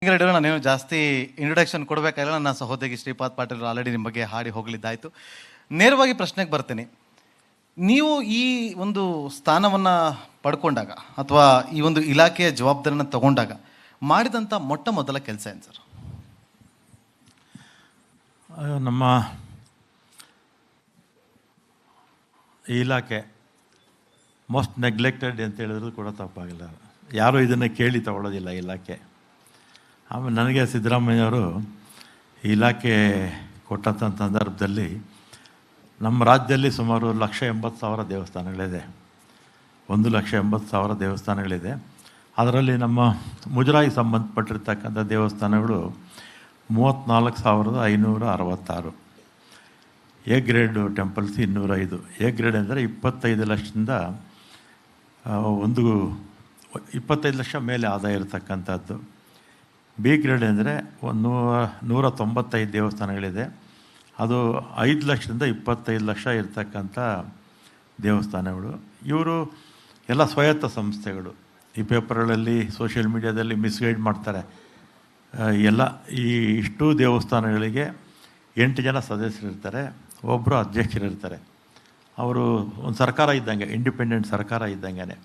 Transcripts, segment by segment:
ಹೆಗ್ಗರೆಡ್ಡಿಯವರು, ನಾನೇನು ಜಾಸ್ತಿ ಇಂಟ್ರೊಡಕ್ಷನ್ ಕೊಡಬೇಕಾಗಿಲ್ಲ. ನನ್ನ ಸಹೋದರಿ ಶ್ರೀಪಾದ್ ಪಾಟೀಲ್ ಆಲ್ರೆಡಿ ನಿಮ್ಮ ಬಗ್ಗೆ ಹಾಡಿ ಹೋಗಲಿದ್ದಾಯಿತು. ನೇರವಾಗಿ ಪ್ರಶ್ನೆಗೆ ಬರ್ತೀನಿ. ನೀವು ಈ ಒಂದು ಸ್ಥಾನವನ್ನು ಪಡ್ಕೊಂಡಾಗ ಅಥವಾ ಈ ಒಂದು ಇಲಾಖೆಯ ಜವಾಬ್ದಾರಿಯನ್ನು ತಗೊಂಡಾಗ ಮಾಡಿದಂಥ ಮೊಟ್ಟ ಮೊದಲ ಕೆಲಸ ಏನು ಸರ್? ನಮ್ಮ ಈ ಇಲಾಖೆ ಮೋಸ್ಟ್ ನೆಗ್ಲೆಕ್ಟೆಡ್ ಅಂತ ಹೇಳಿದ್ರು ಕೂಡ ತಪ್ಪಾಗಿಲ್ಲ. ಯಾರೂ ಇದನ್ನು ಕೇಳಿ ತಗೊಳ್ಳೋದಿಲ್ಲ ಇಲಾಖೆ. ಆಮೇಲೆ ನನಗೆ ಸಿದ್ದರಾಮಯ್ಯವರು ಇಲಾಖೆ ಕೊಟ್ಟಂಥ ಸಂದರ್ಭದಲ್ಲಿ ನಮ್ಮ ರಾಜ್ಯದಲ್ಲಿ ಸುಮಾರು 1,80,000 ದೇವಸ್ಥಾನಗಳಿದೆ. 1,80,000 ದೇವಸ್ಥಾನಗಳಿದೆ. ಅದರಲ್ಲಿ ನಮ್ಮ ಮುಜರಾಯಿ ಸಂಬಂಧಪಟ್ಟಿರ್ತಕ್ಕಂಥ ದೇವಸ್ಥಾನಗಳು 34,566. A grade temples 205. A grade ಅಂದರೆ 25 ಲಕ್ಷದಿಂದ 25 ಲಕ್ಷ ಮೇಲೆ ಆದಾಯ ಇರತಕ್ಕಂಥದ್ದು. ಬಿ ಗ್ರೇಡ್ ಅಂದರೆ 195 ದೇವಸ್ಥಾನಗಳಿದೆ. ಅದು 5 ಲಕ್ಷದಿಂದ 25 ಲಕ್ಷ ಇರ್ತಕ್ಕಂಥ ದೇವಸ್ಥಾನಗಳು. ಇವರು ಎಲ್ಲ ಸ್ವಾಯತ್ತ ಸಂಸ್ಥೆಗಳು. ಈ ಪೇಪರ್ಗಳಲ್ಲಿ ಸೋಷಿಯಲ್ ಮೀಡಿಯಾದಲ್ಲಿ ಮಿಸ್ಗೈಡ್ ಮಾಡ್ತಾರೆ. ಎಲ್ಲ ಇಷ್ಟು ದೇವಸ್ಥಾನಗಳಿಗೆ 8 ಜನ ಸದಸ್ಯರಿರ್ತಾರೆ, ಒಬ್ಬರು ಅಧ್ಯಕ್ಷರಿರ್ತಾರೆ. ಅವರು ಒಂದು ಸರ್ಕಾರ ಇದ್ದಂಗೆ, ಇಂಡಿಪೆಂಡೆಂಟ್ ಸರ್ಕಾರ ಇದ್ದಂಗೆ.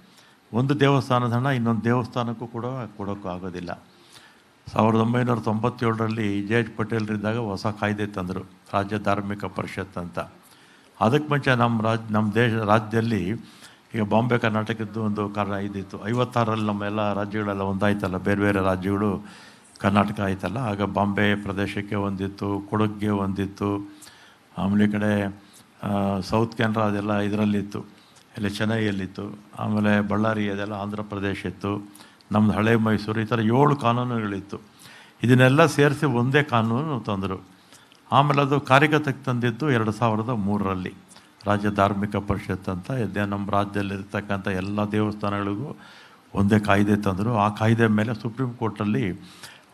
ಒಂದು ದೇವಸ್ಥಾನದ ಹಣ ಇನ್ನೊಂದು ದೇವಸ್ಥಾನಕ್ಕೂ ಕೂಡ ಕೊಡೋಕ್ಕೂ ಆಗೋದಿಲ್ಲ. 1997ರಲ್ಲಿ ಜೆ ಎಚ್ ಪಟೇಲ್ರಿದ್ದಾಗ ಹೊಸ ಕಾಯ್ದೆ ತಂದರು, ರಾಜ್ಯ ಧಾರ್ಮಿಕ ಪರಿಷತ್ ಅಂತ. ಅದಕ್ಕೆ ಮುಂಚೆ ನಮ್ಮ ರಾಜ್ಯದಲ್ಲಿ ಈಗ ಬಾಂಬೆ ಕರ್ನಾಟಕದ್ದು ಒಂದು ಕಾರಣ ಇದ್ದಿತ್ತು. 56ರಲ್ಲಿ ನಮ್ಮೆಲ್ಲ ರಾಜ್ಯಗಳೆಲ್ಲ ಒಂದಾಯ್ತಲ್ಲ, ಬೇರೆ ಬೇರೆ ರಾಜ್ಯಗಳು ಕರ್ನಾಟಕ ಆಯ್ತಲ್ಲ. ಆಗ ಬಾಂಬೆ ಪ್ರದೇಶಕ್ಕೆ ಒಂದಿತ್ತು, ಕೊಡಗಿಗೆ ಒಂದಿತ್ತು, ಆಮೇಲೆ ಈ ಕಡೆ ಸೌತ್ ಕೆನರಾ ಅದೆಲ್ಲ ಇದರಲ್ಲಿತ್ತು, ಇಲ್ಲಿ ಚೆನ್ನೈಯಲ್ಲಿತ್ತು, ಆಮೇಲೆ ಬಳ್ಳಾರಿ ಅದೆಲ್ಲ ಆಂಧ್ರ ಪ್ರದೇಶ ಇತ್ತು, ನಮ್ಮದು ಹಳೆ ಮೈಸೂರು, ಈ ಥರ 7 ಕಾನೂನುಗಳಿತ್ತು. ಇದನ್ನೆಲ್ಲ ಸೇರಿಸಿ ಒಂದೇ ಕಾನೂನು ತಂದರು. ಆಮೇಲೆ ಅದು ಕಾರ್ಯಗತಕ್ಕೆ ತಂದಿದ್ದು 2003ರಲ್ಲಿ ರಾಜ್ಯ ಧಾರ್ಮಿಕ ಪರಿಷತ್ ಅಂತ ಇದೆ. ನಮ್ಮ ರಾಜ್ಯದಲ್ಲಿರ್ತಕ್ಕಂಥ ಎಲ್ಲ ದೇವಸ್ಥಾನಗಳಿಗೂ ಒಂದೇ ಕಾಯ್ದೆ ತಂದರು. ಆ ಕಾಯ್ದೆ ಮೇಲೆ ಸುಪ್ರೀಂ ಕೋರ್ಟಲ್ಲಿ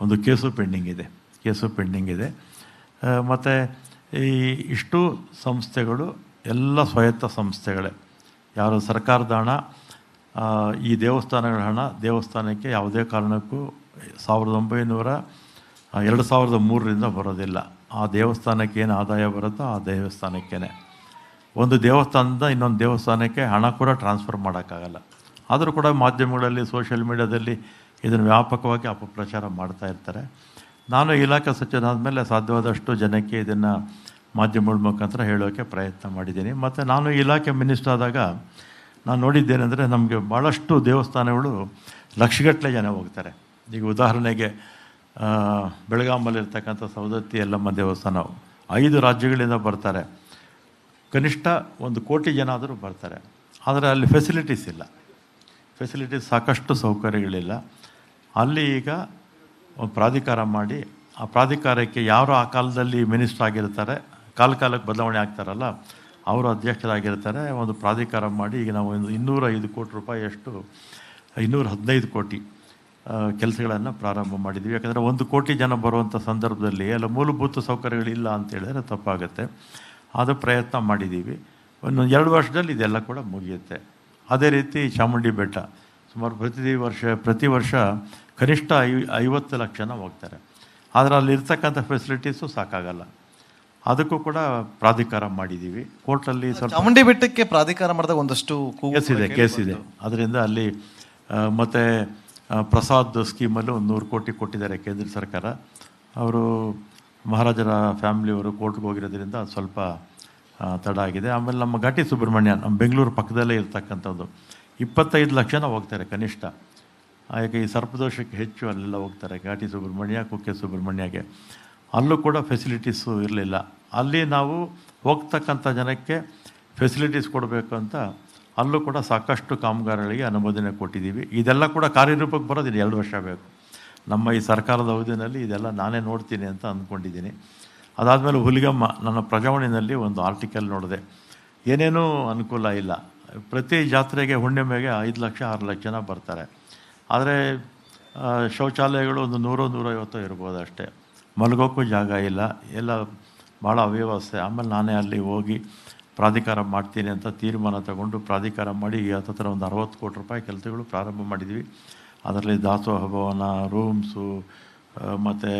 ಒಂದು ಕೇಸು ಪೆಂಡಿಂಗ್ ಇದೆ. ಮತ್ತು ಇಷ್ಟು ಸಂಸ್ಥೆಗಳು ಎಲ್ಲ ಸ್ವಾಯತ್ತ ಸಂಸ್ಥೆಗಳೇ. ಯಾರು ಸರ್ಕಾರದ ಹಣ, ಈ ದೇವಸ್ಥಾನಗಳ ಹಣ ದೇವಸ್ಥಾನಕ್ಕೆ ಯಾವುದೇ ಕಾರಣಕ್ಕೂ 2003ರಿಂದ ಬರೋದಿಲ್ಲ. ಆ ದೇವಸ್ಥಾನಕ್ಕೆ ಏನು ಆದಾಯ ಬರುತ್ತೋ ಆ ದೇವಸ್ಥಾನಕ್ಕೇ. ಒಂದು ದೇವಸ್ಥಾನದಿಂದ ಇನ್ನೊಂದು ದೇವಸ್ಥಾನಕ್ಕೆ ಹಣ ಕೂಡ ಟ್ರಾನ್ಸ್ಫರ್ ಮಾಡೋಕ್ಕಾಗಲ್ಲ. ಆದರೂ ಕೂಡ ಮಾಧ್ಯಮಗಳಲ್ಲಿ, ಸೋಷಿಯಲ್ ಮೀಡಿಯಾದಲ್ಲಿ ಇದನ್ನು ವ್ಯಾಪಕವಾಗಿ ಅಪಪ್ರಚಾರ ಮಾಡ್ತಾ ಇರ್ತಾರೆ. ನಾನು ಇಲಾಖೆ ಸಚಿವನಾದ ಮೇಲೆ ಸಾಧ್ಯವಾದಷ್ಟು ಜನಕ್ಕೆ ಇದನ್ನು ಮಾಧ್ಯಮಗಳ ಮುಖಾಂತರ ಹೇಳೋಕ್ಕೆ ಪ್ರಯತ್ನ ಮಾಡಿದ್ದೀನಿ. ಮತ್ತು ನಾನು ಇಲಾಖೆ ಮಿನಿಸ್ಟರ್ ಆದಾಗ ನಾನು ನೋಡಿದ್ದೇನೆಂದರೆ, ನಮಗೆ ಭಾಳಷ್ಟು ದೇವಸ್ಥಾನಗಳು ಲಕ್ಷಗಟ್ಟಲೆ ಜನ ಹೋಗ್ತಾರೆ. ಈಗ ಉದಾಹರಣೆಗೆ ಬೆಳಗಾಮಲ್ಲಿರ್ತಕ್ಕಂಥ ಸವದತ್ತಿ ಯಲ್ಲಮ್ಮ ದೇವಸ್ಥಾನ 5 ರಾಜ್ಯಗಳಿಂದ ಬರ್ತಾರೆ. ಕನಿಷ್ಠ 1 ಕೋಟಿ ಜನ ಆದರೂ ಬರ್ತಾರೆ. ಆದರೆ ಅಲ್ಲಿ ಫೆಸಿಲಿಟೀಸ್ ಸಾಕಷ್ಟು ಸೌಕರ್ಯಗಳಿಲ್ಲ. ಅಲ್ಲಿ ಈಗ ಒಂದು ಪ್ರಾಧಿಕಾರ ಮಾಡಿ, ಆ ಪ್ರಾಧಿಕಾರಕ್ಕೆ ಯಾರು ಆ ಕಾಲದಲ್ಲಿ ಮಿನಿಸ್ಟರ್ ಆಗಿರ್ತಾರೆ, ಕಾಲಕ್ಕೆ ಬದಲಾವಣೆ ಆಗ್ತಾರಲ್ಲ, ಅವರು ಅಧ್ಯಕ್ಷರಾಗಿರ್ತಾರೆ. ಒಂದು ಪ್ರಾಧಿಕಾರ ಮಾಡಿ ಈಗ ನಾವು ಒಂದು 205 ಕೋಟಿ ರೂಪಾಯಿಯಷ್ಟು 215 ಕೋಟಿ ಕೆಲಸಗಳನ್ನು ಪ್ರಾರಂಭ ಮಾಡಿದ್ದೀವಿ. ಯಾಕಂದರೆ 1 ಕೋಟಿ ಜನ ಬರುವಂಥ ಸಂದರ್ಭದಲ್ಲಿ ಎಲ್ಲ ಮೂಲಭೂತ ಸೌಕರ್ಯಗಳಿಲ್ಲ ಅಂತ ಹೇಳಿದ್ರೆ ತಪ್ಪಾಗುತ್ತೆ. ಅದು ಪ್ರಯತ್ನ ಮಾಡಿದ್ದೀವಿ. ಒಂದು 2 ವರ್ಷದಲ್ಲಿ ಇದೆಲ್ಲ ಕೂಡ ಮುಗಿಯುತ್ತೆ. ಅದೇ ರೀತಿ ಚಾಮುಂಡಿ ಬೆಟ್ಟ ಸುಮಾರು ಪ್ರತಿ ವರ್ಷ ಕನಿಷ್ಠ 50 ಲಕ್ಷ ಜನ ಹೋಗ್ತಾರೆ. ಆದರೆ ಅಲ್ಲಿರ್ತಕ್ಕಂಥ ಫೆಸಿಲಿಟೀಸು ಸಾಕಾಗಲ್ಲ. ಅದಕ್ಕೂ ಕೂಡ ಪ್ರಾಧಿಕಾರ ಮಾಡಿದ್ದೀವಿ. ಕೋರ್ಟಲ್ಲಿ ಸ್ವಲ್ಪ ಚಾಮುಂಡಿ ಬೆಟ್ಟಕ್ಕೆ ಪ್ರಾಧಿಕಾರ ಮಾಡಿದಾಗ ಒಂದಷ್ಟು ಕೇಸಿದೆ. ಅದರಿಂದ ಅಲ್ಲಿ ಮತ್ತು ಪ್ರಸಾದ್ ಸ್ಕೀಮಲ್ಲಿ 100 ಕೋಟಿ ಕೊಟ್ಟಿದ್ದಾರೆ ಕೇಂದ್ರ ಸರ್ಕಾರ. ಅವರು ಮಹಾರಾಜರ ಫ್ಯಾಮಿಲಿಯವರು ಕೋರ್ಟ್ಗೆ ಹೋಗಿರೋದ್ರಿಂದ ಅದು ಸ್ವಲ್ಪ ತಡ ಆಗಿದೆ. ಆಮೇಲೆ ನಮ್ಮ ಘಾಟಿ ಸುಬ್ರಹ್ಮಣ್ಯ, ನಮ್ಮ ಬೆಂಗಳೂರು ಪಕ್ಕದಲ್ಲೇ ಇರ್ತಕ್ಕಂಥದ್ದು, 25 ಲಕ್ಷ ಜನ ಹೋಗ್ತಾರೆ ಕನಿಷ್ಠ. ಹಾಗೆ ಈ ಸರ್ಪದೋಷಕ್ಕೆ ಹೆಚ್ಚು ಅಲ್ಲೆಲ್ಲ ಹೋಗ್ತಾರೆ, ಘಾಟಿ ಸುಬ್ರಹ್ಮಣ್ಯ, ಕುಕ್ಕೆ ಸುಬ್ರಹ್ಮಣ್ಯಗೆ. ಅಲ್ಲೂ ಕೂಡ ಫೆಸಿಲಿಟೀಸು ಇರಲಿಲ್ಲ. ಅಲ್ಲಿ ನಾವು ಹೋಗ್ತಕ್ಕಂಥ ಜನಕ್ಕೆ ಫೆಸಿಲಿಟೀಸ್ ಕೊಡಬೇಕು ಅಂತ ಅಲ್ಲೂ ಕೂಡ ಸಾಕಷ್ಟು ಕಾಮಗಾರಿಗಳಿಗೆ ಅನುಮೋದನೆ ಕೊಟ್ಟಿದ್ದೀವಿ. ಇದೆಲ್ಲ ಕೂಡ ಕಾರ್ಯರೂಪಕ್ಕೆ ಬರೋದಿಲ್ಲ, 2 ವರ್ಷ ಬೇಕು. ನಮ್ಮ ಈ ಸರ್ಕಾರದ ಅವಧಿಯಲ್ಲಿ ಇದೆಲ್ಲ ನಾನೇ ನೋಡ್ತೀನಿ ಅಂತ ಅಂದ್ಕೊಂಡಿದ್ದೀನಿ. ಅದಾದಮೇಲೆ ಹುಲಿಗಮ್ಮ, ನನ್ನ ಪ್ರಜಾವಾಣಿನಲ್ಲಿ ಒಂದು ಆರ್ಟಿಕಲ್ ನೋಡಿದೆ. ಏನೇನೂ ಅನುಕೂಲ ಇಲ್ಲ. ಪ್ರತಿ ಜಾತ್ರೆಗೆ ಹುಣ್ಣಿಮೆಗೆ 5 ಲಕ್ಷ 6 ಲಕ್ಷ ಜನ ಬರ್ತಾರೆ. ಆದರೆ ಶೌಚಾಲಯಗಳು ಒಂದು 100-150 ಇರ್ಬೋದು ಅಷ್ಟೇ. ಮಲಗೋಕ್ಕೂ ಜಾಗ ಇಲ್ಲ, ಎಲ್ಲ ಭಾಳ ಅವ್ಯವಸ್ಥೆ. ಆಮೇಲೆ ನಾನೇ ಅಲ್ಲಿ ಹೋಗಿ ಪ್ರಾಧಿಕಾರ ಮಾಡ್ತೀನಿ ಅಂತ ತೀರ್ಮಾನ ತಗೊಂಡು ಪ್ರಾಧಿಕಾರ ಮಾಡಿ ಹತ್ತಿರ ಒಂದು 60 ಕೋಟಿ ರೂಪಾಯಿ ಕೆಲಸಗಳು ಪ್ರಾರಂಭ ಮಾಡಿದ್ವಿ. ಅದರಲ್ಲಿ ದಾಸೋಹ ಭವನ, ರೂಮ್ಸು, ಮತ್ತು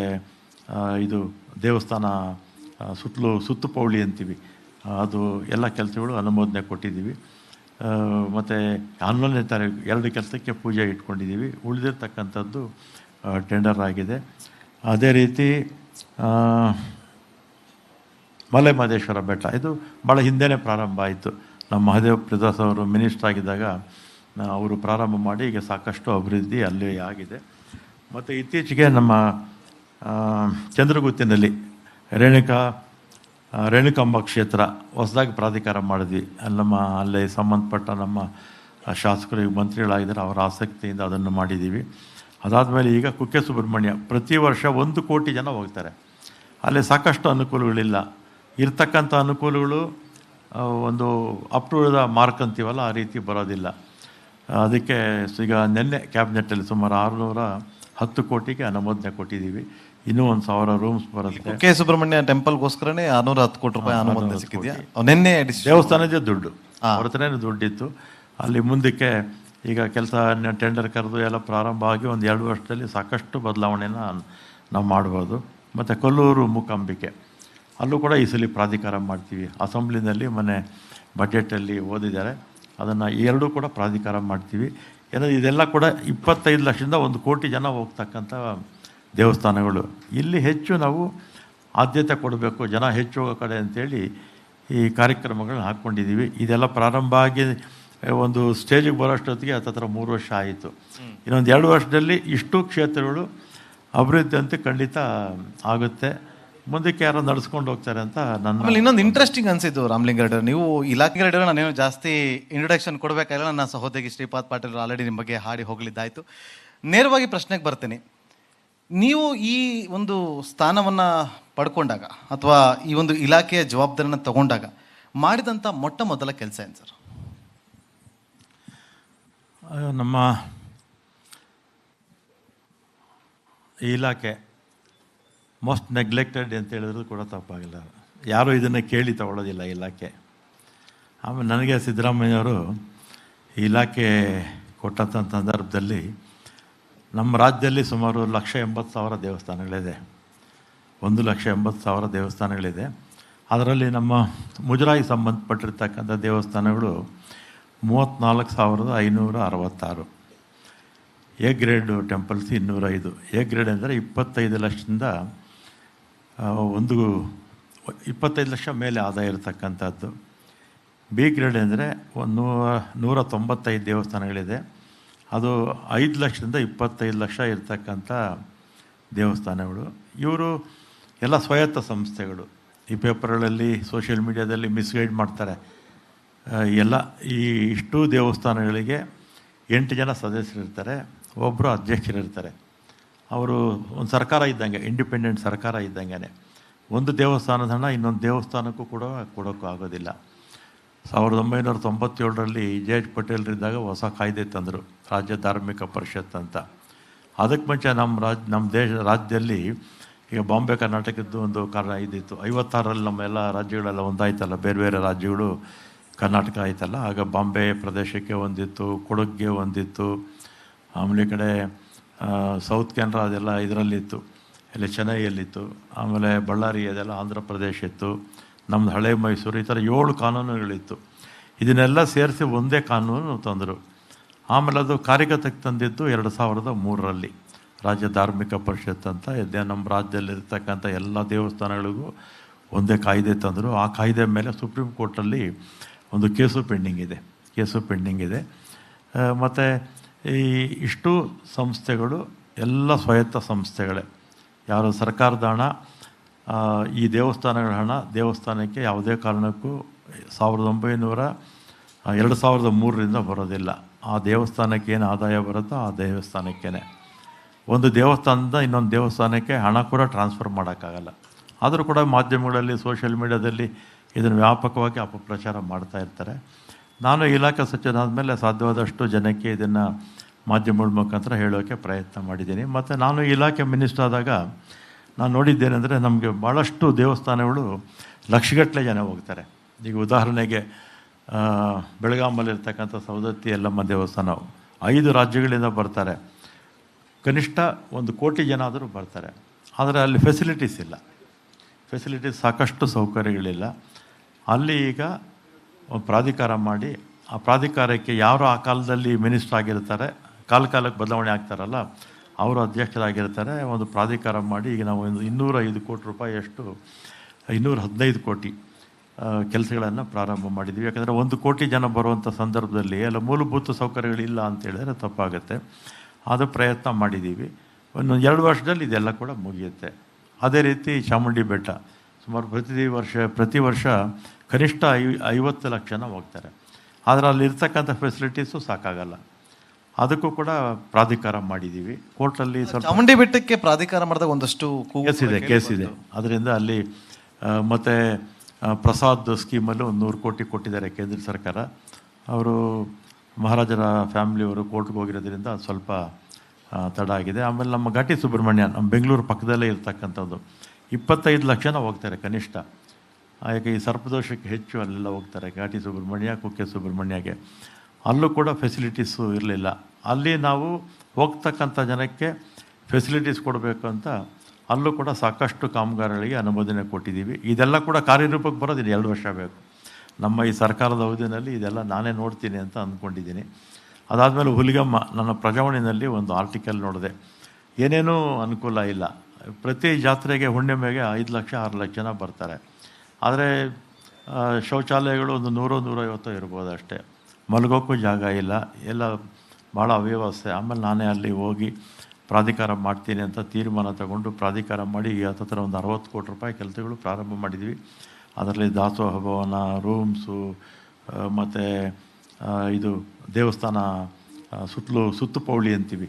ಇದು ದೇವಸ್ಥಾನ ಸುತ್ತು ಪೌಳಿ ಅಂತೀವಿ, ಅದು ಎಲ್ಲ ಕೆಲಸಗಳು ಅನುಮೋದನೆ ಕೊಟ್ಟಿದ್ದೀವಿ. ಮತ್ತು ಹನ್ನೊಂದನೇ ತಾರೀಕು 2 ಕೆಲಸಕ್ಕೆ ಪೂಜೆ ಇಟ್ಕೊಂಡಿದ್ದೀವಿ. ಉಳಿದಿರ್ತಕ್ಕಂಥದ್ದು ಟೆಂಡರ್ ಆಗಿದೆ. ಅದೇ ರೀತಿ ಮಲೆ ಮಹದೇಶ್ವರ ಬೆಟ್ಟ, ಇದು ಭಾಳ ಹಿಂದೆಯೇ ಪ್ರಾರಂಭ ಆಯಿತು. ನಮ್ಮ ಮಹದೇವ್ ಪ್ರದಾಸ್ ಅವರು ಮಿನಿಸ್ಟರ್ ಆಗಿದ್ದಾಗ ಅವರು ಪ್ರಾರಂಭ ಮಾಡಿ ಈಗ ಸಾಕಷ್ಟು ಅಭಿವೃದ್ಧಿ ಅಲ್ಲಿ ಆಗಿದೆ. ಮತ್ತು ಇತ್ತೀಚೆಗೆ ನಮ್ಮ ಚಂದ್ರಗುತ್ತಿನಲ್ಲಿ ರೇಣುಕಾಂಬ ಕ್ಷೇತ್ರ ಹೊಸದಾಗಿ ಪ್ರಾಧಿಕಾರ ಮಾಡಿದ್ವಿ. ಅಲ್ಲಿ ಸಂಬಂಧಪಟ್ಟ ನಮ್ಮ ಶಾಸಕರು ಮಂತ್ರಿಗಳಾಗಿದ್ದಾರೆ, ಅವರ ಆಸಕ್ತಿಯಿಂದ ಅದನ್ನು ಮಾಡಿದ್ದೀವಿ. ಅದಾದಮೇಲೆ ಈಗ ಕುಕ್ಕೆ ಸುಬ್ರಹ್ಮಣ್ಯ, ಪ್ರತಿ ವರ್ಷ 1 ಕೋಟಿ ಜನ ಹೋಗ್ತಾರೆ. ಅಲ್ಲಿ ಸಾಕಷ್ಟು ಅನುಕೂಲಗಳಿಲ್ಲ. ಇರ್ತಕ್ಕಂಥ ಅನುಕೂಲಗಳು ಒಂದು ಅಪ್ ಟು ದ ಮಾರ್ಕ್ ಅಂತೀವಲ್ಲ, ಆ ರೀತಿ ಬರೋದಿಲ್ಲ. ಅದಕ್ಕೆ ಈಗ ನಿನ್ನೆ ಕ್ಯಾಬಿನೆಟ್ಟಲ್ಲಿ ಸುಮಾರು 610 ಕೋಟಿಗೆ ಅನುಮೋದನೆ ಕೊಟ್ಟಿದ್ದೀವಿ. ಇನ್ನೂ 1,000 ರೂಮ್ಸ್ ಬರುತ್ತೆ. ಕುಕ್ಕೆ ಸುಬ್ರಹ್ಮಣ್ಯ ಟೆಂಪಲ್ಗೋಸ್ಕರನೇ 610 ಕೋಟಿ ರೂಪಾಯಿ ಅನುಮೋದನೆ ಸಿಕ್ಕಿದೆಯಾ? ನಿನ್ನೆ ದೇವಸ್ಥಾನದೇ ದುಡ್ಡು, ಹೊರತನೇ ದುಡ್ಡಿತ್ತು. ಅಲ್ಲಿ ಮುಂದಕ್ಕೆ ಈಗ ಕೆಲಸ ಟೆಂಡರ್ ಕರೆದು ಎಲ್ಲ ಪ್ರಾರಂಭ ಆಗಿ 1-2 ವರ್ಷದಲ್ಲಿ ಸಾಕಷ್ಟು ಬದಲಾವಣೆನ ನಾವು ಮಾಡ್ಬೋದು. ಮತ್ತು ಕೊಲ್ಲೂರು ಮೂಕಾಂಬಿಕೆ, ಅಲ್ಲೂ ಕೂಡ ಈ ಸಲ ಪ್ರಾಧಿಕಾರ ಮಾಡ್ತೀವಿ. ಅಸೆಂಬ್ಲಿನಲ್ಲಿ ಮೊನ್ನೆ ಬಜೆಟಲ್ಲಿ ಓದಿದ್ದಾರೆ, ಅದನ್ನು 2 ಕೂಡ ಪ್ರಾಧಿಕಾರ ಮಾಡ್ತೀವಿ. ಏನಾದರೂ ಇದೆಲ್ಲ ಕೂಡ 25 ಲಕ್ಷದಿಂದ 1 ಕೋಟಿ ಜನ ಹೋಗ್ತಕ್ಕಂಥ ದೇವಸ್ಥಾನಗಳು. ಇಲ್ಲಿ ಹೆಚ್ಚು ನಾವು ಆದ್ಯತೆ ಕೊಡಬೇಕು, ಜನ ಹೆಚ್ಚು ಹೋಗೋ ಕಡೆ ಅಂಥೇಳಿ ಈ ಕಾರ್ಯಕ್ರಮಗಳನ್ನ ಹಾಕ್ಕೊಂಡಿದ್ದೀವಿ. ಇದೆಲ್ಲ ಪ್ರಾರಂಭ ಆಗಿ ಒಂದು ಸ್ಟೇಜಿಗೆ ಬರೋಷ್ಟೊತ್ತಿಗೆ ಹತ್ತಿರ 3 ವರ್ಷ ಆಯಿತು. ಇನ್ನೊಂದು 2 ವರ್ಷದಲ್ಲಿ ಇಷ್ಟು ಕ್ಷೇತ್ರಗಳು ಅಭಿವೃದ್ಧಿ ಅಂತ ಖಂಡಿತ ಆಗುತ್ತೆ. ಮುಂದಕ್ಕೆ ಯಾರೋ ನಡೆಸ್ಕೊಂಡು ಹೋಗ್ತಾರೆ ಅಂತ ನನ್ನ. ಇನ್ನೊಂದು ಇಂಟ್ರೆಸ್ಟಿಂಗ್ ಅನಿಸಿದ್ದು ರಾಮಲಿಂಗಾರೆಡ್ಡಿ, ನೀವು ಇಲಾಖೆ ರೆಡ್ಡಿ ನಾನೇನು ಜಾಸ್ತಿ ಇಂಟ್ರೊಡಕ್ಷನ್ ಕೊಡಬೇಕಾಗಿಲ್ಲ. ನನ್ನ ಸಹೋದರಿ ಶ್ರೀಪಾದ್ ಪಾಟೀಲ್ ಆಲ್ರೆಡಿ ನಿಮ್ಮ ಬಗ್ಗೆ ಹಾಡಿ ಹೋಗಲಿದ್ದಾಯಿತು. ನೇರವಾಗಿ ಪ್ರಶ್ನೆಗೆ ಬರ್ತೀನಿ. ನೀವು ಈ ಒಂದು ಸ್ಥಾನವನ್ನು ಪಡ್ಕೊಂಡಾಗ ಅಥವಾ ಈ ಒಂದು ಇಲಾಖೆಯ ಜವಾಬ್ದಾರಿನ ತಗೊಂಡಾಗ ಮಾಡಿದಂಥ ಮೊದಲ ಕೆಲಸ ಏನು ಸರ್? ನಮ್ಮ ಇಲಾಖೆ ಮೋಸ್ಟ್ ನೆಗ್ಲೆಕ್ಟೆಡ್ ಅಂತ ಹೇಳಿದ್ರು ಕೂಡ ತಪ್ಪಾಗಿಲ್ಲ. ಯಾರೂ ಇದನ್ನು ಕೇಳಿ ತಗೊಳ್ಳೋದಿಲ್ಲ ಇಲಾಖೆ. ಆಮೇಲೆ ನನಗೆ ಸಿದ್ದರಾಮಯ್ಯವರು ಇಲಾಖೆ ಕೊಟ್ಟಂಥ ಸಂದರ್ಭದಲ್ಲಿ ನಮ್ಮ ರಾಜ್ಯದಲ್ಲಿ ಸುಮಾರು 1,80,000 ದೇವಸ್ಥಾನಗಳಿದೆ. 1,80,000 ದೇವಸ್ಥಾನಗಳಿದೆ. ಅದರಲ್ಲಿ ನಮ್ಮ ಮುಜರಾಯಿ ಸಂಬಂಧಪಟ್ಟಿರ್ತಕ್ಕಂಥ ದೇವಸ್ಥಾನಗಳು 34,566. A grade temples 205. A grade ಅಂದರೆ 25 ಲಕ್ಷದಿಂದ 25 ಲಕ್ಷ ಮೇಲೆ ಆದಾಯ ಇರತಕ್ಕಂಥದ್ದು. ಬಿ ಗ್ರೇಡ್ ಅಂದರೆ 195 ದೇವಸ್ಥಾನಗಳಿದೆ. ಅದು 5 ಲಕ್ಷದಿಂದ 25 ಲಕ್ಷ ಇರ್ತಕ್ಕಂಥ ದೇವಸ್ಥಾನಗಳು. ಇವರು ಎಲ್ಲ ಸ್ವಾಯತ್ತ ಸಂಸ್ಥೆಗಳು. ಈ ಪೇಪರ್ಗಳಲ್ಲಿ ಸೋಷಿಯಲ್ ಮೀಡಿಯಾದಲ್ಲಿ ಮಿಸ್ಗೈಡ್ ಮಾಡ್ತಾರೆ. ಇಷ್ಟು ದೇವಸ್ಥಾನಗಳಿಗೆ 8 ಜನ ಸದಸ್ಯರಿರ್ತಾರೆ, ಒಬ್ಬರು ಅಧ್ಯಕ್ಷರಿರ್ತಾರೆ. ಅವರು ಒಂದು ಸರ್ಕಾರ ಇದ್ದಂಗೆ, ಇಂಡಿಪೆಂಡೆಂಟ್ ಸರ್ಕಾರ ಇದ್ದಂಗೆ. ಒಂದು ದೇವಸ್ಥಾನದ ಹಣ ಇನ್ನೊಂದು ದೇವಸ್ಥಾನಕ್ಕೂ ಕೂಡ ಕೊಡೋಕ್ಕೂ ಆಗೋದಿಲ್ಲ. 1997ರಲ್ಲಿ ಜೆ.ಎಚ್. ಪಟೇಲ್ರಿದ್ದಾಗ ಹೊಸ ಕಾಯ್ದೆ ತಂದರು, ರಾಜ್ಯ ಧಾರ್ಮಿಕ ಪರಿಷತ್ ಅಂತ. ಅದಕ್ಕೆ ಮುಂಚೆ ನಮ್ಮ ರಾಜ್ಯದಲ್ಲಿ ಈಗ ಬಾಂಬೆ ಕರ್ನಾಟಕದ್ದು ಒಂದು ಇದಿತ್ತು. 56ರಲ್ಲಿ ನಮ್ಮ ಎಲ್ಲ ರಾಜ್ಯಗಳೆಲ್ಲ ಒಂದಾಯ್ತಲ್ಲ, ಬೇರೆ ಬೇರೆ ರಾಜ್ಯಗಳು ಕರ್ನಾಟಕ ಆಯ್ತಲ್ಲ. ಆಗ ಬಾಂಬೆ ಪ್ರದೇಶಕ್ಕೆ ಒಂದಿತ್ತು, ಕೊಡಗಿಗೆ ಒಂದಿತ್ತು, ಆಮೇಲೆ ಈ ಕಡೆ ಸೌತ್ ಕೆನರಾ ಅದೆಲ್ಲ ಇದರಲ್ಲಿತ್ತು, ಇಲ್ಲಿ ಚೆನ್ನೈಯಲ್ಲಿತ್ತು, ಆಮೇಲೆ ಬಳ್ಳಾರಿ ಅದೆಲ್ಲ ಆಂಧ್ರ ಪ್ರದೇಶ ಇತ್ತು, ನಮ್ಮದು ಹಳೆ ಮೈಸೂರು, ಈ ಥರ 7 ಕಾನೂನುಗಳಿತ್ತು. ಇದನ್ನೆಲ್ಲ ಸೇರಿಸಿ ಒಂದೇ ಕಾನೂನು ತಂದರು. ಆಮೇಲೆ ಅದು ಕಾರ್ಯಗತಕ್ಕೆ ತಂದಿದ್ದು 2003ರಲ್ಲಿ ರಾಜ್ಯ ಧಾರ್ಮಿಕ ಪರಿಷತ್ ಅಂತ. ನಮ್ಮ ರಾಜ್ಯದಲ್ಲಿರ್ತಕ್ಕಂಥ ಎಲ್ಲ ದೇವಸ್ಥಾನಗಳಿಗೂ ಒಂದೇ ಕಾಯ್ದೆ ತಂದರು. ಆ ಕಾಯ್ದೆ ಮೇಲೆ ಸುಪ್ರೀಂ ಕೋರ್ಟಲ್ಲಿ ಒಂದು ಕೇಸು ಪೆಂಡಿಂಗ್ ಇದೆ. ಮತ್ತು ಇಷ್ಟು ಸಂಸ್ಥೆಗಳು ಎಲ್ಲ ಸ್ವಾಯತ್ತ ಸಂಸ್ಥೆಗಳೇ. ಯಾರು ಸರ್ಕಾರದ ಹಣ, ಈ ದೇವಸ್ಥಾನಗಳ ಹಣ ದೇವಸ್ಥಾನಕ್ಕೆ ಯಾವುದೇ ಕಾರಣಕ್ಕೂ 2003ರಿಂದ ಬರೋದಿಲ್ಲ. ಆ ದೇವಸ್ಥಾನಕ್ಕೆ ಏನು ಆದಾಯ ಬರುತ್ತೋ ಆ ದೇವಸ್ಥಾನಕ್ಕೇ. ಒಂದು ದೇವಸ್ಥಾನದಿಂದ ಇನ್ನೊಂದು ದೇವಸ್ಥಾನಕ್ಕೆ ಹಣ ಕೂಡ ಟ್ರಾನ್ಸ್ಫರ್ ಮಾಡೋಕ್ಕಾಗಲ್ಲ. ಆದರೂ ಕೂಡ ಮಾಧ್ಯಮಗಳಲ್ಲಿ, ಸೋಷಿಯಲ್ ಮೀಡಿಯಾದಲ್ಲಿ ಇದನ್ನು ವ್ಯಾಪಕವಾಗಿ ಅಪಪ್ರಚಾರ ಮಾಡ್ತಾ ಇರ್ತಾರೆ. ನಾನು ಇಲಾಖೆ ಸಚಿವನಾದ ಮೇಲೆ ಸಾಧ್ಯವಾದಷ್ಟು ಜನಕ್ಕೆ ಇದನ್ನು ಮಾಧ್ಯಮಗಳ ಮುಖಾಂತರ ಹೇಳೋಕ್ಕೆ ಪ್ರಯತ್ನ ಮಾಡಿದ್ದೀನಿ. ಮತ್ತು ನಾನು ಇಲಾಖೆ ಮಿನಿಸ್ಟರ್ ಆದಾಗ ನಾನು ನೋಡಿದ್ದೇನೆಂದರೆ, ನಮಗೆ ಭಾಳಷ್ಟು ದೇವಸ್ಥಾನಗಳು ಲಕ್ಷಗಟ್ಟಲೆ ಜನ ಹೋಗ್ತಾರೆ. ಈಗ ಉದಾಹರಣೆಗೆ ಬೆಳಗಾಮಲ್ಲಿರ್ತಕ್ಕಂಥ ಸವದತ್ತಿ ಯಲ್ಲಮ್ಮ ದೇವಸ್ಥಾನ 5 ರಾಜ್ಯಗಳಿಂದ ಬರ್ತಾರೆ. ಕನಿಷ್ಠ 1 ಕೋಟಿ ಜನ ಆದರೂ ಬರ್ತಾರೆ. ಆದರೆ ಅಲ್ಲಿ ಫೆಸಿಲಿಟೀಸ್ ಇಲ್ಲ, ಫೆಸಿಲಿಟೀಸ್ ಸಾಕಷ್ಟು ಸೌಕರ್ಯಗಳಿಲ್ಲ. ಅಲ್ಲಿ ಈಗ ಒಂದು ಪ್ರಾಧಿಕಾರ ಮಾಡಿ, ಆ ಪ್ರಾಧಿಕಾರಕ್ಕೆ ಯಾರು ಆ ಕಾಲದಲ್ಲಿ ಮಿನಿಸ್ಟರ್ ಆಗಿರ್ತಾರೆ, ಕಾಲಕ್ಕೆ ಬದಲಾವಣೆ ಆಗ್ತಾರಲ್ಲ, ಅವರು ಅಧ್ಯಕ್ಷರಾಗಿರ್ತಾರೆ. ಒಂದು ಪ್ರಾಧಿಕಾರ ಮಾಡಿ ಈಗ ನಾವು ಒಂದು 205 ಕೋಟಿ ರೂಪಾಯಿಯಷ್ಟು 215 ಕೋಟಿ ಕೆಲಸಗಳನ್ನು ಪ್ರಾರಂಭ ಮಾಡಿದ್ದೀವಿ. ಯಾಕಂದರೆ 1 ಕೋಟಿ ಜನ ಬರುವಂಥ ಸಂದರ್ಭದಲ್ಲಿ ಎಲ್ಲ ಮೂಲಭೂತ ಸೌಕರ್ಯಗಳಿಲ್ಲ ಅಂತ ಹೇಳಿದ್ರೆ ತಪ್ಪಾಗುತ್ತೆ. ಅದು ಪ್ರಯತ್ನ ಮಾಡಿದ್ದೀವಿ. ಒಂದು 2 ವರ್ಷದಲ್ಲಿ ಇದೆಲ್ಲ ಕೂಡ ಮುಗಿಯುತ್ತೆ. ಅದೇ ರೀತಿ ಚಾಮುಂಡಿ ಬೆಟ್ಟ ಸುಮಾರು ಪ್ರತಿ ವರ್ಷ ಕನಿಷ್ಠ 50 ಲಕ್ಷ ಜನ ಹೋಗ್ತಾರೆ. ಆದರೆ ಅಲ್ಲಿರ್ತಕ್ಕಂಥ ಫೆಸಿಲಿಟೀಸು ಸಾಕಾಗಲ್ಲ. ಅದಕ್ಕೂ ಕೂಡ ಪ್ರಾಧಿಕಾರ ಮಾಡಿದ್ದೀವಿ. ಕೋರ್ಟಲ್ಲಿ ಸ್ವಲ್ಪ ಚಾಮುಂಡಿ ಬೆಟ್ಟಕ್ಕೆ ಪ್ರಾಧಿಕಾರ ಮಾಡಿದಾಗ ಒಂದಷ್ಟು ಕೇಸ್ ಇದೆ. ಅದರಿಂದ ಅಲ್ಲಿ ಮತ್ತು ಪ್ರಸಾದ್ ಸ್ಕೀಮಲ್ಲಿ 100 ಕೋಟಿ ಕೊಟ್ಟಿದ್ದಾರೆ ಕೇಂದ್ರ ಸರ್ಕಾರ. ಅವರು ಮಹಾರಾಜರ ಫ್ಯಾಮಿಲಿಯವರು ಕೋರ್ಟ್ಗೆ ಹೋಗಿರೋದ್ರಿಂದ ಸ್ವಲ್ಪ ತಡ ಆಗಿದೆ. ಆಮೇಲೆ ನಮ್ಮ ಘಾಟಿ ಸುಬ್ರಹ್ಮಣ್ಯ, ನಮ್ಮ ಬೆಂಗಳೂರು ಪಕ್ಕದಲ್ಲೇ ಇರ್ತಕ್ಕಂಥದ್ದು, 25 ಲಕ್ಷ ಜನ ಹೋಗ್ತಾರೆ ಕನಿಷ್ಠ. ಯಾಕೆ ಈ ಸರ್ಪದೋಷಕ್ಕೆ ಹೆಚ್ಚು ಅಲ್ಲೆಲ್ಲ ಹೋಗ್ತಾರೆ, ಘಾಟಿ ಸುಬ್ರಹ್ಮಣ್ಯ, ಕುಕ್ಕೆ ಸುಬ್ರಹ್ಮಣ್ಯಗೆ. ಅಲ್ಲೂ ಕೂಡ ಫೆಸಿಲಿಟೀಸು ಇರಲಿಲ್ಲ. ಅಲ್ಲಿ ನಾವು ಹೋಗ್ತಕ್ಕಂಥ ಜನಕ್ಕೆ ಫೆಸಿಲಿಟೀಸ್ ಕೊಡಬೇಕು ಅಂತ ಅಲ್ಲೂ ಕೂಡ ಸಾಕಷ್ಟು ಕಾಮಗಾರಿಗಳಿಗೆ ಅನುಮೋದನೆ ಕೊಟ್ಟಿದ್ದೀವಿ. ಇದೆಲ್ಲ ಕೂಡ ಕಾರ್ಯರೂಪಕ್ಕೆ ಬರೋದು 2 ವರ್ಷ ಬೇಕು. ನಮ್ಮ ಈ ಸರ್ಕಾರದ ಅವಧಿಯಲ್ಲಿ ಇದೆಲ್ಲ ನಾನೇ ನೋಡ್ತೀನಿ ಅಂತ ಅಂದ್ಕೊಂಡಿದ್ದೀನಿ. ಅದಾದಮೇಲೆ ಹುಲಿಗಮ್ಮ, ನನ್ನ ಪ್ರಜಾವಾಣಿನಲ್ಲಿ ಒಂದು ಆರ್ಟಿಕಲ್ ನೋಡಿದೆ. ಏನೇನೂ ಅನುಕೂಲ ಇಲ್ಲ. ಪ್ರತಿ ಜಾತ್ರೆಗೆ ಹುಣ್ಣಿಮೆಗೆ 5 ಲಕ್ಷ 6 ಲಕ್ಷ ಜನ ಬರ್ತಾರೆ. ಆದರೆ ಶೌಚಾಲಯಗಳು ಒಂದು 100-150 ಇರ್ಬೋದು ಅಷ್ಟೇ. ಮಲಗೋಕ್ಕೂ ಜಾಗ ಇಲ್ಲ, ಎಲ್ಲ ಭಾಳ ಅವ್ಯವಸ್ಥೆ. ಆಮೇಲೆ ನಾನೇ ಅಲ್ಲಿ ಹೋಗಿ ಪ್ರಾಧಿಕಾರ ಮಾಡ್ತೀನಿ ಅಂತ ತೀರ್ಮಾನ ತಗೊಂಡು ಪ್ರಾಧಿಕಾರ ಮಾಡಿ ಹತ್ತಿರ ಒಂದು 60 ಕೋಟಿ ರೂಪಾಯಿ ಕೆಲಸಗಳು ಪ್ರಾರಂಭ ಮಾಡಿದ್ವಿ. ಅದರಲ್ಲಿ ದಾಸೋಹ ಭವನ, ರೂಮ್ಸು, ಮತ್ತು ಇದು ದೇವಸ್ಥಾನ ಸುತ್ತುಪೌಳಿ ಅಂತೀವಿ,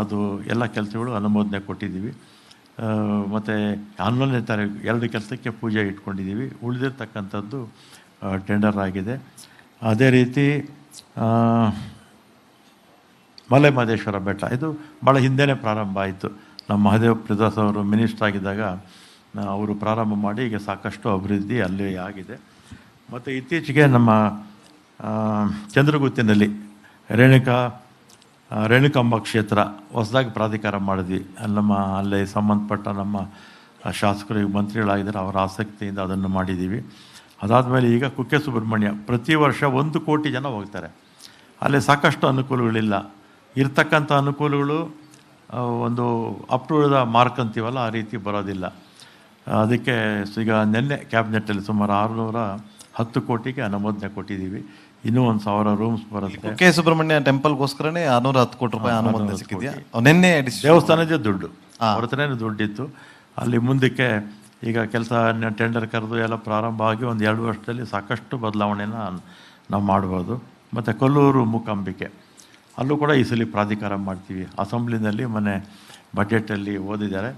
ಅದು ಎಲ್ಲ ಕೆಲಸಗಳು ಅನುಮೋದನೆ ಕೊಟ್ಟಿದ್ದೀವಿ. ಮತ್ತು 11ನೇ ತಾರೀಕು 2 ಕೆಲಸಕ್ಕೆ ಪೂಜೆ ಇಟ್ಕೊಂಡಿದ್ದೀವಿ. ಉಳಿದಿರ್ತಕ್ಕಂಥದ್ದು ಟೆಂಡರ್ ಆಗಿದೆ. ಅದೇ ರೀತಿ ಮಲೆ ಮಹದೇಶ್ವರ ಬೆಟ್ಟ, ಇದು ಭಾಳ ಹಿಂದೆಯೇ ಪ್ರಾರಂಭ ಆಯಿತು. ನಮ್ಮ ಮಹದೇವ್ ಪ್ರದಾಸ್ ಅವರು ಮಿನಿಸ್ಟರ್ ಆಗಿದ್ದಾಗ ಅವರು ಪ್ರಾರಂಭ ಮಾಡಿ ಈಗ ಸಾಕಷ್ಟು ಅಭಿವೃದ್ಧಿ ಅಲ್ಲಿ ಆಗಿದೆ. ಮತ್ತು ಇತ್ತೀಚೆಗೆ ನಮ್ಮ ಚಂದ್ರಗುತ್ತಿನಲ್ಲಿ ರೇಣುಕಾಂಬ ಕ್ಷೇತ್ರ ಹೊಸದಾಗಿ ಪ್ರಾಧಿಕಾರ ಮಾಡಿದ್ವಿ. ಅಲ್ಲಿ ಸಂಬಂಧಪಟ್ಟ ನಮ್ಮ ಶಾಸಕರು ಈಗ ಮಂತ್ರಿಗಳಾಗಿದ್ದಾರೆ, ಅವರ ಆಸಕ್ತಿಯಿಂದ ಅದನ್ನು ಮಾಡಿದ್ದೀವಿ. ಅದಾದಮೇಲೆ ಈಗ ಕುಕ್ಕೆ ಸುಬ್ರಹ್ಮಣ್ಯ, ಪ್ರತಿ ವರ್ಷ 1 ಕೋಟಿ ಜನ ಹೋಗ್ತಾರೆ. ಅಲ್ಲಿ ಸಾಕಷ್ಟು ಅನುಕೂಲಗಳಿಲ್ಲ. ಇರ್ತಕ್ಕಂಥ ಅನುಕೂಲಗಳು ಒಂದು ಅಪ್ ಟು ದ ಮಾರ್ಕ್ ಅಂತೀವಲ್ಲ, ಆ ರೀತಿ ಬರೋದಿಲ್ಲ. ಅದಕ್ಕೆ ಈಗ ನಿನ್ನೆ ಕ್ಯಾಬಿನೆಟ್ಟಲ್ಲಿ ಸುಮಾರು 610 ಕೋಟಿಗೆ ಅನುಮೋದನೆ ಕೊಟ್ಟಿದ್ದೀವಿ. ಇನ್ನೂ 1,000 ರೂಮ್ಸ್ ಬರುತ್ತೆ. ಕುಕ್ಕೆ ಸುಬ್ರಹ್ಮಣ್ಯ ಟೆಂಪಲ್ಗೋಸ್ಕರನೇ 610 ಕೋಟಿ ರೂಪಾಯಿ ಅನುಮೋದನೆ ಸಿಕ್ಕಿದೆಯಾ? ನಿನ್ನೆ ದೇವಸ್ಥಾನದ ದುಡ್ಡು, ಹೊರತನೇ ದುಡ್ಡಿತ್ತು. ಅಲ್ಲಿ ಮುಂದಕ್ಕೆ ಈಗ ಕೆಲಸ ಟೆಂಡರ್ ಕರೆದು ಎಲ್ಲ ಪ್ರಾರಂಭ ಆಗಿ ಒಂದು 2 ವರ್ಷದಲ್ಲಿ ಸಾಕಷ್ಟು ಬದಲಾವಣೆನ ನಾವು ಮಾಡ್ಬೋದು. ಮತ್ತು ಕೊಲ್ಲೂರು ಮೂಕಾಂಬಿಕೆ, ಅಲ್ಲೂ ಕೂಡ ಈ ಸಲ ಪ್ರಾಧಿಕಾರ ಮಾಡ್ತೀವಿ. ಅಸೆಂಬ್ಲಿನಲ್ಲಿ ಮೊನ್ನೆ ಬಜೆಟಲ್ಲಿ ಓದಿದ್ದಾರೆ,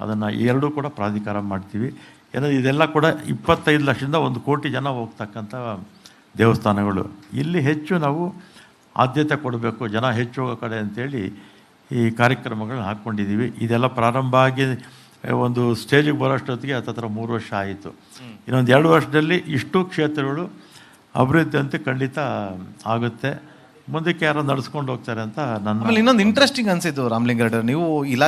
ಅದನ್ನು 2 ಕೂಡ ಪ್ರಾಧಿಕಾರ ಮಾಡ್ತೀವಿ. ಏನಾದರೂ ಇದೆಲ್ಲ ಕೂಡ 25 ಲಕ್ಷದಿಂದ 1 ಕೋಟಿ ಜನ ಹೋಗ್ತಕ್ಕಂಥ ದೇವಸ್ಥಾನಗಳು. ಇಲ್ಲಿ ಹೆಚ್ಚು ನಾವು ಆದ್ಯತೆ ಕೊಡಬೇಕು, ಜನ ಹೆಚ್ಚು ಹೋಗೋ ಕಡೆ ಅಂಥೇಳಿ ಈ ಕಾರ್ಯಕ್ರಮಗಳನ್ನ ಹಾಕ್ಕೊಂಡಿದ್ದೀವಿ. ಇದೆಲ್ಲ ಪ್ರಾರಂಭ ಆಗಿ ಒಂದು ಸ್ಟೇಜಿಗೆ ಬರೋಷ್ಟೊತ್ತಿಗೆ ಹತ್ತಿರ 3 ವರ್ಷ ಆಯಿತು. ಇನ್ನೊಂದು 2 ವರ್ಷದಲ್ಲಿ ಇಷ್ಟು ಕ್ಷೇತ್ರಗಳು ಅಭಿವೃದ್ಧಿ ಅಂತ ಖಂಡಿತ ಆಗುತ್ತೆ. ಮುಂದಕ್ಕೆ ಯಾರೋ ನಡೆಸ್ಕೊಂಡು ಹೋಗ್ತಾರೆ ಅಂತ ನನ್ನ. ಇನ್ನೊಂದು ಇಂಟ್ರೆಸ್ಟಿಂಗ್ ಅನಿಸಿದ್ದು ರಾಮಲಿಂಗಾರೆಡ್ಡಿ, ನೀವು